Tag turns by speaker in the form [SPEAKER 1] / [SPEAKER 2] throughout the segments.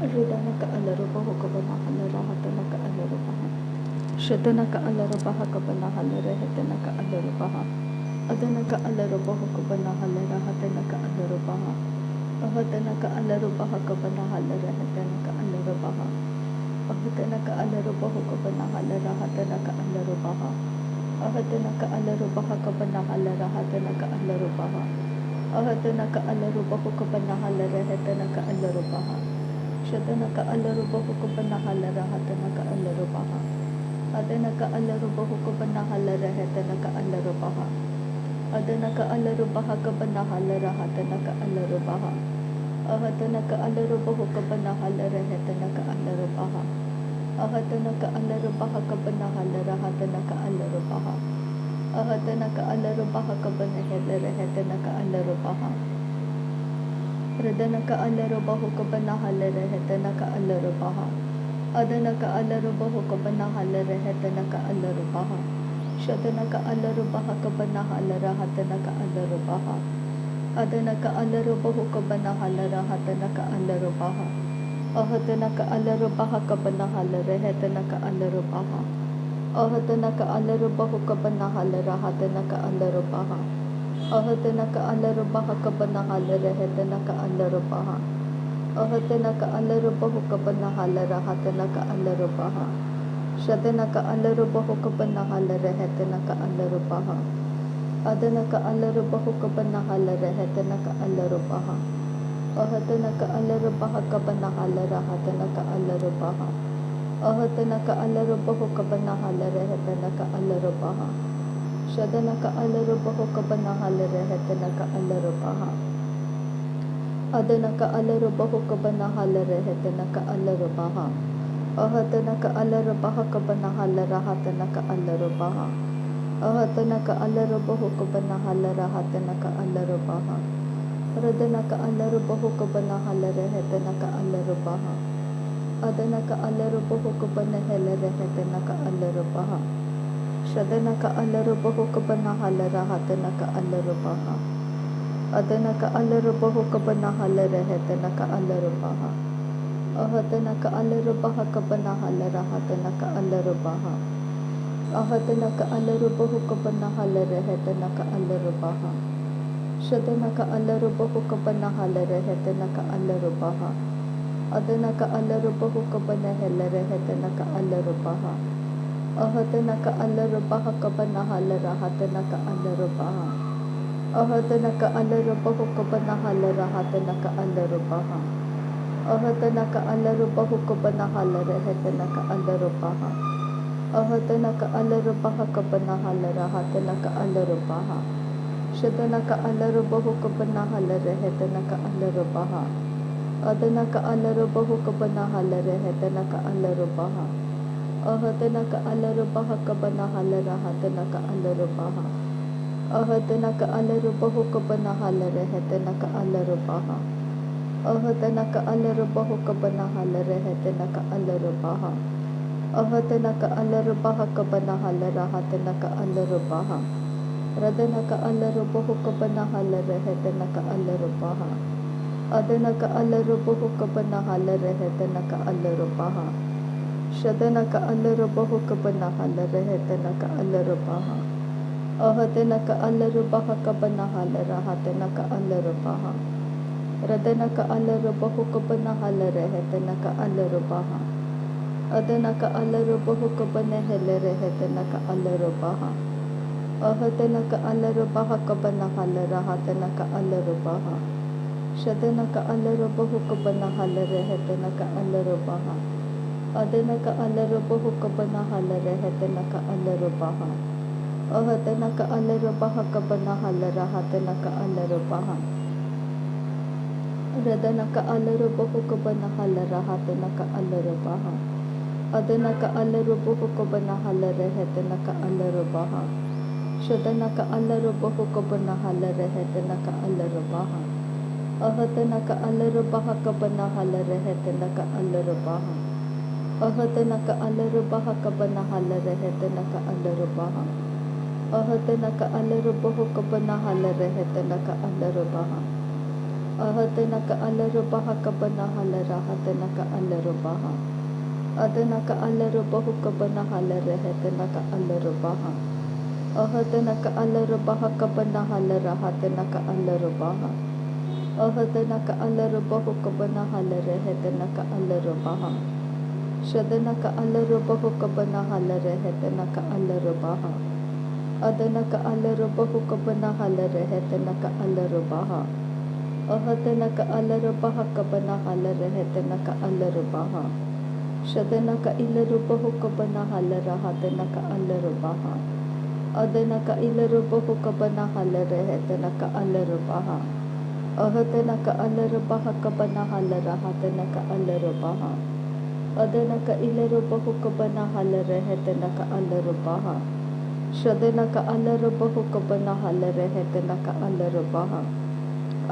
[SPEAKER 1] Ridanaka alarubahu kabanahala rahatanaka alarubaha. Shadanaka alarubaha kabanahala rehetanaka alarubaha. Adanaka alarubahu kabanahala rahatanaka alarubaha. Ahatanaka alarubaha kabanahala rehetanaka alarubaha. Ahatanaka alarubahu kabanahala rahatanaka alarubaha. Ahatanaka alarubaha kabanahala rahatanaka alarubaha. Ahatanaka alarubahu kabanahala rehetanaka alarubaha. Shadanaka alarubahu kabanahala rahatanaka alarubaha. Adanaka alarubahu kabanahala rahatanaka alarubaha. Adanaka alarubaha kabanahala rahatanaka alarubaha. Ahatanaka alarubahu kabanahala rahatanaka alarubaha. Ahatanaka alarubaha kabanahala rahatanaka alarubaha. Ahatanaka alarubaha kabanahala rahatanaka alarubaha. Radanaka alarubahu kabanahala rahatanaka alarubaha. Adanaka alarubahu kabanahala rahatanaka alarubaha. Shadanaka alarubaha kabanahala rahatanaka alarubaha. Adanaka alarubahu kabanahala rahatanaka alarubaha. Ahatanaka alarubaha kabanahala rahatanaka alarubaha. Ahatanaka alarubahu kabanahala rahatanaka alarubaha. Ahatanaka alarubaha kabanahala rahatanaka alarubaha. Ahatanaka alarubahu kabanahala rahatanaka alarubaha. Shadanaka alarubahu kabanahala rahatanaka alarubaha. Adanaka alarubahu kabanahala rahatanaka alarubaha. Ahatanaka alarubaha kabanahala rahatanaka alarubaha. Ahatanaka alarubahu kabanahala rahatanaka alarubaha. Shadanaka alarubahu kabanahala rahatanaka alarubaha. Adanaka alarubahu kabanahala rahatanaka alarubaha. Ahatanaka alarubaha kabanahala rahatanaka alarubaha. Ahatanaka alarubahu kabanahala rahatanaka alarubaha. Radanaka alarubahu kabanahala rahatanaka alarubaha. Adanaka alarubahu kabanahala rahatanaka alarubaha. Shadanaka alarubahu kabanahala rahatanaka alarubaha. Adanaka alarubahu kabanahala rahatanaka alarubaha. Ahatanaka alarubaha kabanahala rahatanaka alarubaha. Ahatanaka alarubahu kabanahala rahatanaka alarubaha. Shadanaka alarubahu kabanahala rahatanaka alarubaha. Adanaka alarubahu kabanahala rahatanaka alarubaha. Ahatanaka alarubaha kabanahala rahatanaka alarubaha. Ahatanaka alarubahu kabanahala rahatanaka alarubaha. Ahatanaka alarubahu kabanahala rahatanaka alarubaha. Ahatanaka alarubaha kabanahala rahatanaka alarubaha. Shadanaka alarubahu kabanahala rahatanaka alarubaha. Adanaka alarubahu kabanahala rahatanaka alarubaha. Ahatanaka alarubaha kabanahala rahatanaka alarubaha. Ahatanaka alarubahu kabanahala rahatanaka alarubaha. Ahatanaka alarubahu kabanahala rahatanaka alarubaha. Ahatanaka alarubaha kabanahala rahatanaka alarubaha. Radanaka alarubahu kabanahala rahatanaka alarubaha. Adanaka alarubahu kabanahala rahatanaka alarubaha. Shadanaka alarubahu kabanahala rahatanaka alarubaha. Ahatanaka alarubaha kabanahala rahatanaka alarubaha. Radanaka alarubahu kabanahala rahatanaka alarubaha. Adanaka alarubahu kabanahala rahatanaka alarubaha. Ahatanaka alarubaha kabanahala rahatanaka alarubaha. Shadanaka alarubahu kabanahala rahatanaka alarubaha. Adanaka alarubahu kabanahala rahatanaka alarubaha. Ahatanaka alarubaha kabanahala rahatanaka alarubaha. Radanaka alarubahu kabanahala rahatanaka alarubaha. Adanaka alarubahu kabanahala rahatanaka alarubaha. Shadanaka alarubahu kabanahala rahatanaka alarubaha. Ahatanaka alarubaha kabanahala rahatanaka alarubaha. Ahatanaka alarubaha kabanahala rahatanaka alarubaha. Ahatanaka alarubahu kabanahala rahatanaka alarubaha. ahadana ka alarubaha kabana halara hatana ka alarubaha adana ka alarubahu kabana halare hetana ka alarubaha ahadana ka alarubaha kabana halara hatana ka alarubaha ahadana ka alarubahu kabana halare hetana ka alarubaha shadana ka alarubahu kabana halare hetana ka alarubaha adana ka alarubahu kabana halare hetana ka alarubaha ahadana ka alarubaha kabana halare hetana ka alarubaha shadana ka ilarubahu kabana halara hatana ka alarubaha adana ka ilarubahu kabana halare hetana ka alarubaha ahadana ka alarubaha kabana halara hatana ka alarubaha adana ka ilarubahu kabana halare hetana ka alarubaha shadana ka alarubahu kabana halare hetana ka alarubaha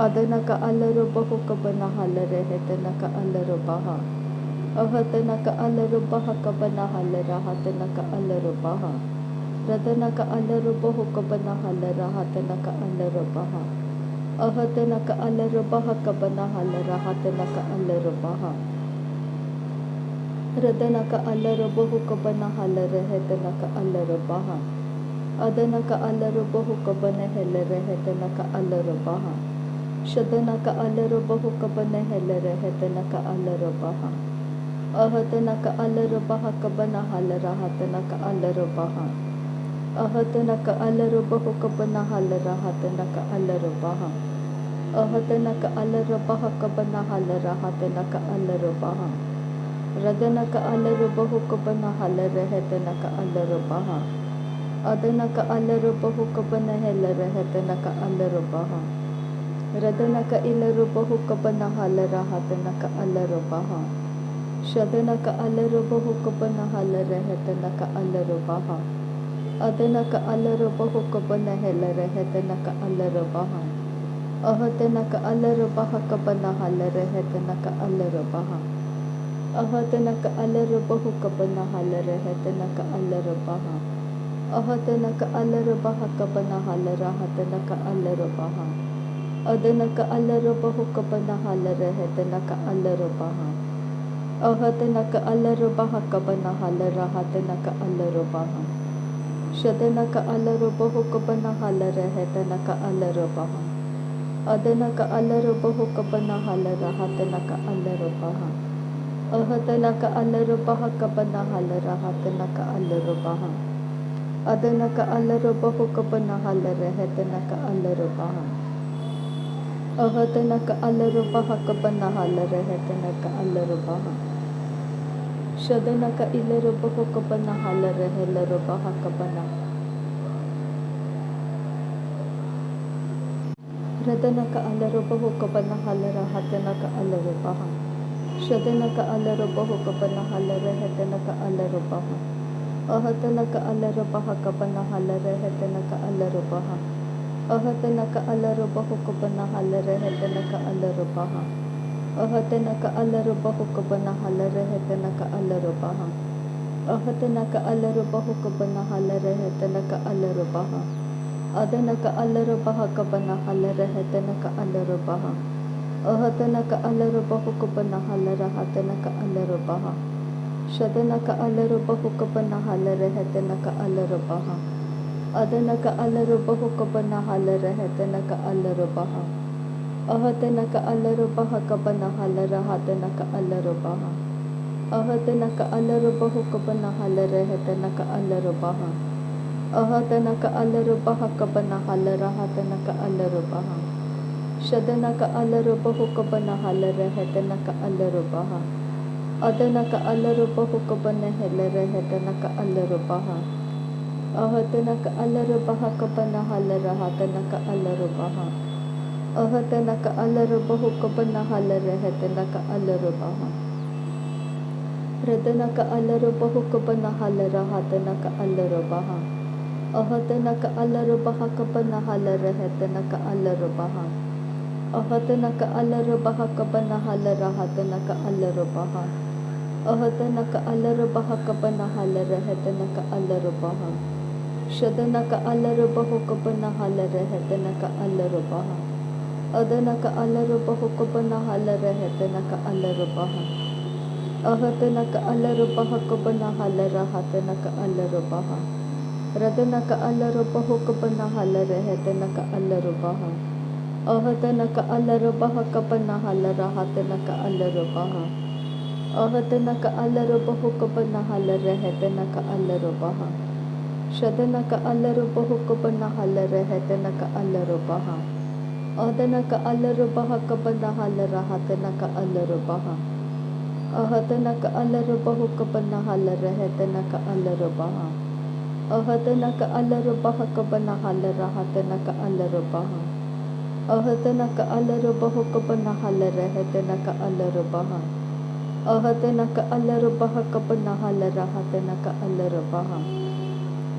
[SPEAKER 1] adana ka alarubahu kabana halare hetana ka alarubaha ahadana ka alarubaha kabana halara hatana ka alarubaha radana ka alarubahu kabana halara hatana ka alarubaha ahadana ka alarubaha kabana halara hatana ka alarubaha radana ka alarubahu kabana halare hetana ka alarubaha adana ka alarubahu kabana helare hetana ka alarubaha shadana ka alarubahu kabana helare hetana ka alarubaha ahadana ka alarubaha kabana halara hatana ka alarubaha ahadana ka alarubahu kabana halara hatana ka alarubaha ahadana ka alarubaha kabana halara hatana ka alarubaha radana ka alarubahu kabana halare hetana ka alarubaha adana ka alarubahu kabana helare hetana ka alarubaha radana ka ilarubahu kabana halara hatana ka alarubaha shadana ka alarubahu kabana halare hetana ka alarubaha adana ka alarubahu kabana helare hetana ka alarubaha ahadana ka alarubaha kabana halare hetana ka alarubaha ahadana ka alarubahu kabana halare hetana ka alarubaha ahadana ka alarubaha kabana halara hatana ka alarubaha adana ka alarubahu kabana halare hetana ka alarubaha ahadana ka alarubaha kabana halara hatana ka alarubaha shadana ka alarubahu kabana halare hetana ka alarubaha adana ka alarubahu kabana halara hatana ka alarubaha ahadana ka alarubaha kabana halara hatana ka alarubaha adana ka alarubahu kabana halare hetana ka alarubaha ahadana ka alarubaha kabana halare hetana ka alarubaha shadana ka ilarubahu kabana halare helarubaha kabana radana ka alarubahu kabana halara hatana ka alarubaha shadana ka alarubahu kabana halare hetana ka alarubaha ahadana ka alarubaha kabana halare hetana ka alarubaha ahadana ka alarubahu kabana halare hetana ka alarubaha ahadana ka alarubahu kabana halare hetana ka alarubaha ahadana ka alarubahu kabana halare hetana ka alarubaha adana ka alarubaha kabana halare hetana ka alarubaha ahadana ka alarubahu kabana halara hatana ka alarubaha shadana ka alarubahu kabana halare hetana ka alarubaha adana ka alarubahu kabana halare hetana ka alarubaha ahadana ka alarubaha kabana halara hatana ka alarubaha ahadana ka alarubahu kabana halare hetana ka alarubaha ahadana ka alarubaha kabana halara hatana ka alarubaha shadana ka alarubahu kabana halare hetana ka alarubaha adana ka alarubahu kabana helare hetana ka alarubaha ahadana ka alarubaha kabana halara hatana ka alarubaha ahadana ka alarubahu kabana halare hetana ka alarubaha radana ka alarubahu kabana halara hatana ka alarubaha ahadana ka alarubaha kabana halare hetana ka alarubaha ahadana ka alarubaha kabana halara hatana ka alarubaha ahadana ka alarubaha kabana halare hetana ka alarubaha shadana ka alarubahu kabana halare hetana ka alarubaha Adanaka alaru bahu kabana halara hetanaka alaru baha. Ahatanaka alaru baha kabana halara hatanaka alaru baha. Radanaka alaru bahu kabana halara hetanaka alaru baha. Ahatanaka alaru baha kabana halara hatanaka alaru baha. Ahatanaka alaru bahu kabana halara hetanaka alaru baha. Shadanaka alaru bahu kabana halara hetanaka alaru baha. Adanaka alaru baha kabana halara hatanaka alaru baha. Ahatanaka alaru bahu kabana halara hetanaka alaru baha. Ahatanaka alaru baha kabana halara hatanaka alaru baha. Ahatanaka alaru bahu kabana halara hetanaka alaru baha. Ahatanaka alaru baha kabana halara hatanaka alaru baha.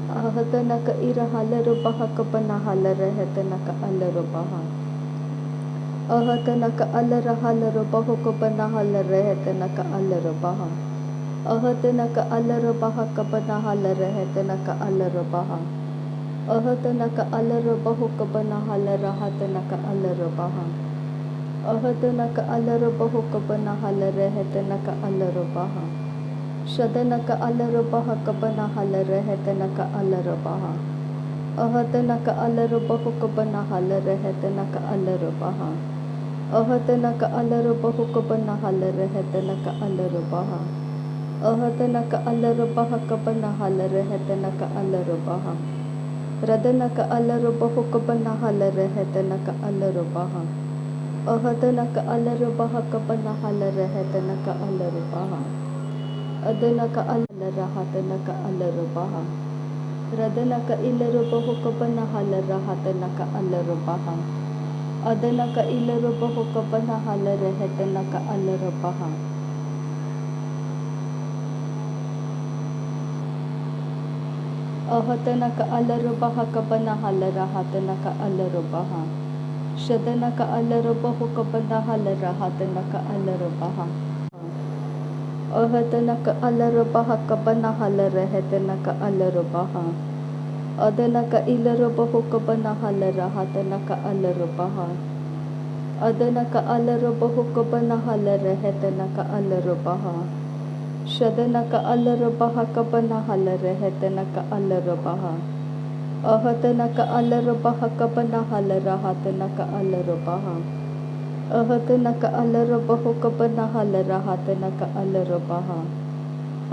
[SPEAKER 1] Ahatanaka ira halaru baha kabana halara hetanaka alaru baha. Ahatanaka alara halaru bahu kabana halara hetanaka alaru baha. Ahatanaka alaru baha kabana halara hetanaka alaru baha. Ahatanaka alaru bahu kabana halara hatanaka alaru baha. Ahatanaka alaru bahu kabana halara hetanaka alaru baha. Shadanaka alaru baha kabana halara hetanaka alaru baha. Ahatanaka alaru bahu kabana halara hetanaka alaru baha. Ahatanaka alaru bahu kabana halara hetanaka alaru baha. Ahatanaka alaru baha kabana halara hetanaka alaru baha. Radanaka alaru bahu kabana halara hetanaka alaru baha. Ahatanaka alaru baha kabana halara hetanaka alaru baha. Adanaka alara hatanaka alaru baha. Radanaka ilaru bahu kabana halara hatanaka alaru baha. Adanaka ilaru bahu kabana halara hetanaka alaru baha. Ahatanaka alaru baha kabana halara hatanaka alaru baha. Shadanaka alaru bahu kabana halara hatanaka alaru baha. Ahatanaka alaru baha kabana halara hetanaka alaru baha. Adanaka ilaru bahu kabana halara hatanaka alaru baha. Adanaka alaru bahu kabana halara hetanaka alaru baha. Shadanaka alaru baha kabana halara hetanaka alaru baha. Ahatanaka alaru baha kabana halara hatanaka alaru baha. Ahatanaka alaru bahu kabana halara hatanaka alaru baha.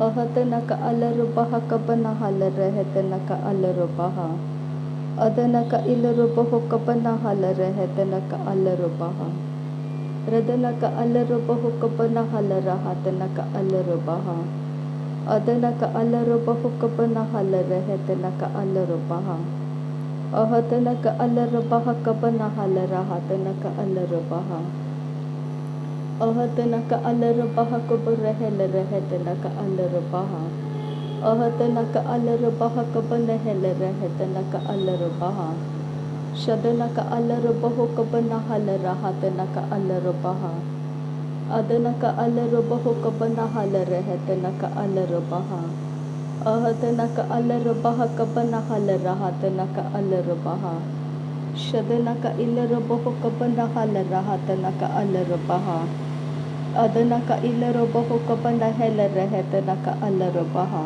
[SPEAKER 1] Ahatanaka alaru baha kabana halara hetanaka alaru baha. Adanaka ilaru bahu kabana halara hetanaka alaru baha. Radanaka alaru bahu kabana halara hatanaka alaru baha. Adanaka alaru bahu kabana halara hetanaka alaru baha. Ahatanaka alaru baha kabana halara hatanaka alaru baha. Ahatanaka alaru baha kabara helara hetanaka alaru baha. Ahatanaka alaru baha kabana helara hetanaka alaru baha. Shadanaka alaru bahu kabana halara hatanaka alaru baha. Adanaka alaru bahu kabana halara hetanaka alaru baha. Ahatanaka alaru baha kabana halara hatanaka alaru baha. Shadanaka ilaru bahu kabana halara hatanaka alaru baha. Adanaka ilaru bahu kabana helara hetanaka alaru baha.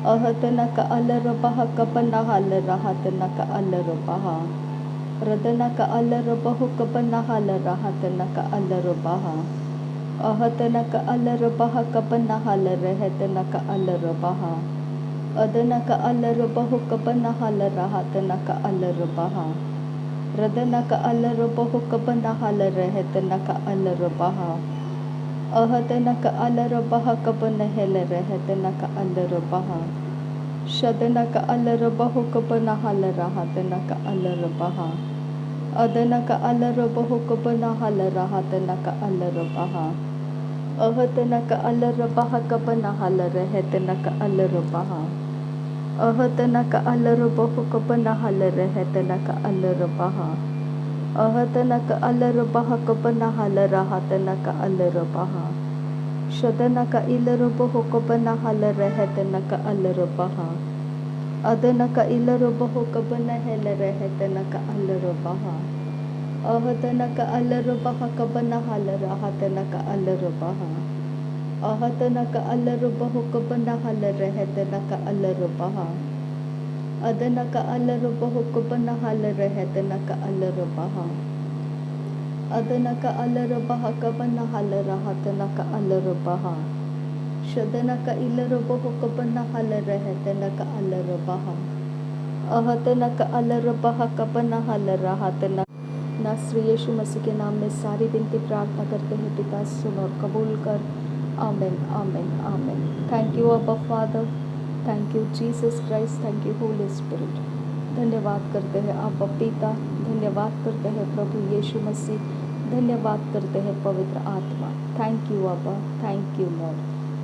[SPEAKER 1] Ahatanaka alaru baha kabana halara hatanaka alaru baha. Radanaka alaru bahu kabana halara hatanaka alaru baha. Ahatanaka alaru baha kabana halara hetanaka alaru baha. Adanaka alaru bahu kabana halara hatanaka alaru baha. Radanaka alaru bahu kabana halara hetanaka alaru baha. Ahatanaka alaru baha kabana helara hetanaka alaru baha. Shadanaka alaru bahu kabana halara hatanaka alaru baha. Adanaka alaru bahu kabana halara hatanaka alaru baha. Ahatanaka alaru baha kabana halara hetanaka alaru baha. Ahatanaka alaru bahu kabana halara hetanaka alaru baha. Ahatanaka alaru baha kabana halara hatanaka alaru baha. Shadanaka ilaru bahu kabana halara hetanaka alaru baha. Adanaka ilaru bahu kabana helara hetanaka alaru baha. ahadana ka alarubaha kabana halara hatana ka alarubaha ahadana ka alarubahu kabana halara hetana ka alarubaha adana ka alarubahu kabana halara hetana ka alarubaha adana ka alarubaha kabana halara hatana ka alarubaha shadana ka ilarubahu kabana halara hetana ka alarubaha ahadना का अलरबहा कबना हलरा हतना। नासरी यीशु मसीह के नाम में सारी विनती प्रार्थना करते हैं पिता, सुन और कबूल कर। आमेन आमेन आमेन। थैंक यू अब्बा father, thank you Jesus Christ, thank you Holi spirit. धन्यवाद करते हैं अब्बा पिता, धन्यवाद करते हैं प्रभु यीशु मसीह, धन्यवाद करते हैं पवित्र आत्मा। थैंक यू अब्बा, थैंक यू लॉर्ड।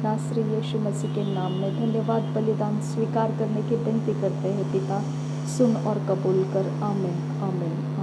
[SPEAKER 1] नासरी यीशु मसीह के नाम में धन्यवाद बलिदान स्वीकार करने की विनती करते हैं पिता, सुन और कबूल कर। आमीन आमीन।